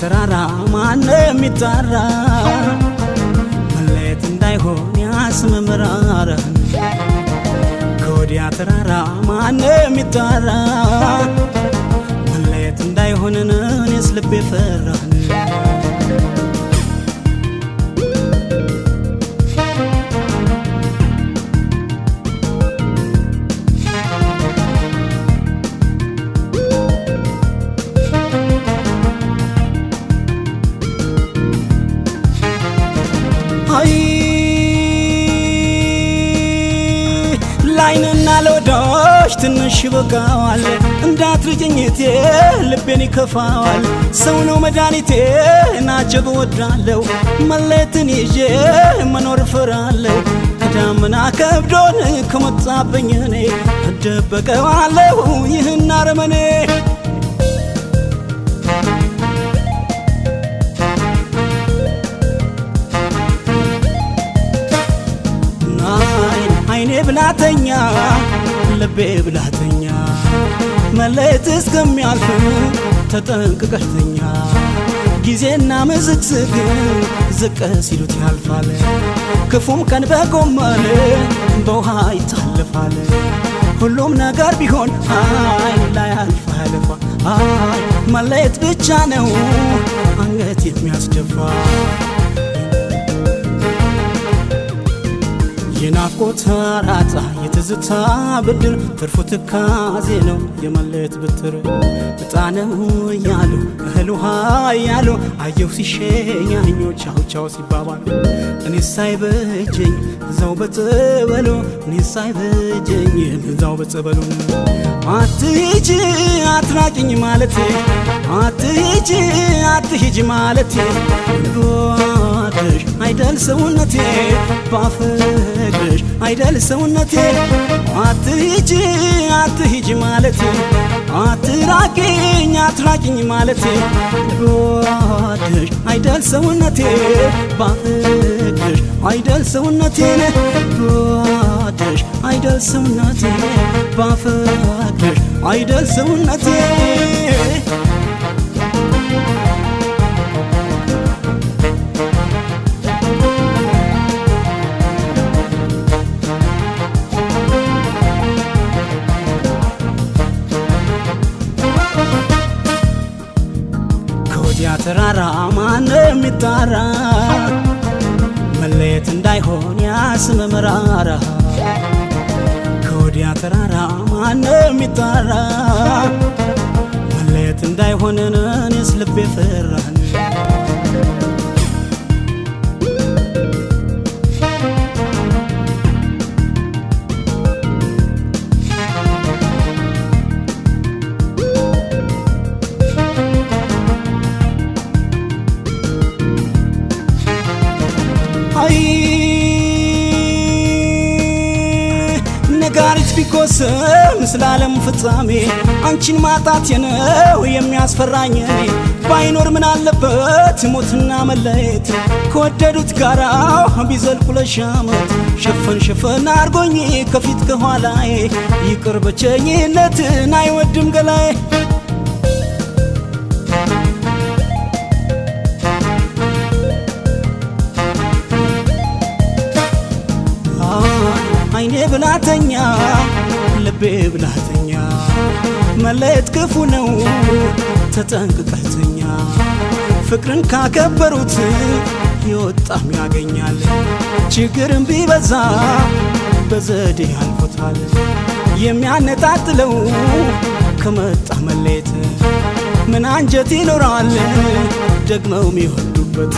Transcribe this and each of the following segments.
ተራራ ማንም ይጣራ መለየት እንዳይሆን ያስመምራራ ከወዲያ ተራራ ማንም ይጣራ መለየት እንዳይሆን እኔስ ልቤ ፈራ ላይንና ለወዳሽ ትንሽ በቃዋል እንዳትርጅኝቴ ልቤን ይከፋዋል ሰው ነው መድኃኒቴ ናጀብ ወዳለው መለየትን ይዤ መኖር ፈራለው ከዳመና ከብዶን ከመጣብኝ እኔ እደበቀዋለሁ ይህን አረመኔ አይኔ ብላተኛ ልቤ ብላተኛ መለየት እስከሚያልፍ ተጠንቅቀተኛ ጊዜና ምዝግዝግ ዝቅ ሲሉት ያልፋል ክፉም ቀን በጎመን በውሃ ይታለፋል ሁሉም ነገር ቢሆን አይን ላይ ያልፋል መለየት ብቻ ነው አንገት የሚያስደፋ የናፍቆት አራጣ የትዝታ ብድር ትርፉ ትካዜ ነው የመለየት ብትር እጣነው እያሉ እህል ውሃ እያሉ አየሁ ሲሸኛኞ ቻው ቻው ሲባባሉ እኔስ ሳይበጀኝ እዛው በጸበሉ እኔስ ሳይበጀኝ እዛው በጸበሉ አትሂጂ አትራቂኝ ማለቴ አትሂጂ አትሂጂ ማለቴ ጓደሽ አይደል ሰውነቴ ባፈቅርሽ አይደል ሰውነቴ አትሂጂ አትሂጂ ማለቴ አትራቂኝ አትራቂኝ ማለቴ ጓደሽ አይደል ሰውነቴ ባፈቅርሽ አይደል ሰውነቴ ጓደሽ አይደል ሰውነቴ ባፈቅርሽ አይደል ሰውነቴ ተራራ ማንም ይጣራ መለየት እንዳይሆን ያስመምራራ ከወዲያ ተራራ ማንም ይጣራ መለየት እንዳይሆን እኔስ ልቤ ፈራ ነጋሪት ቢቆስም ስላለም ፍጻሜ አንቺን ማጣት የነው የሚያስፈራኝ ባይኖር ምን አለበት ሞትና መለየት ከወደዱት ጋራ ቢዘልቁ ለሻመት ሸፈን ሸፈን አርጎኝ ከፊት ከኋላዬ ይቅር ብቸኝነትን አይወድም ገላዬ አይኔ ብላተኛ ልቤ ብላተኛ መለየት ክፉ ነው ተጠንቅቀተኛ ፍቅርን ካከበሩት ይወጣም ያገኛል ችግርን ቢበዛ በዘዴ ያልፎታል የሚያነጣጥለው ከመጣ መለየት ምን አንጀት ይኖራል ደግመው የሚወዱበት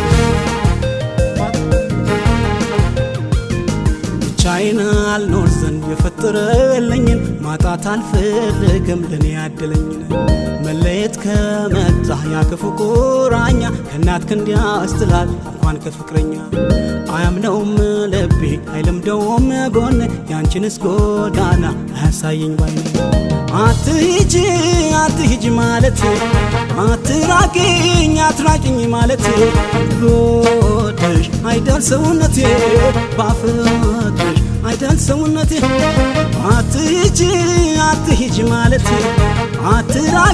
ቻይና አልኖር ዘንድ የፈጠረልኝን ማጣት አልፈልግም ለኔ ያደለኝን መለየት ከመጣ ያክፉ ቁራኛ ከእናት ክንድ ያስትላል እንኳን ከፍቅረኛ አያምነውም ልቤ አይለምደውም ጎኔ ያንቺንስ ጎዳና አያሳየኝ ባይኔ አትሂጂ አትሂጂ ማለቴ አትራቂኝ አትራቂኝ ማለቴ ጎድሽ አይደል ሰውነቴ ባፈቅርሽ አይደል ሰውነቴ አትሂጂ አትሂጂ ማለቴ አትራቂ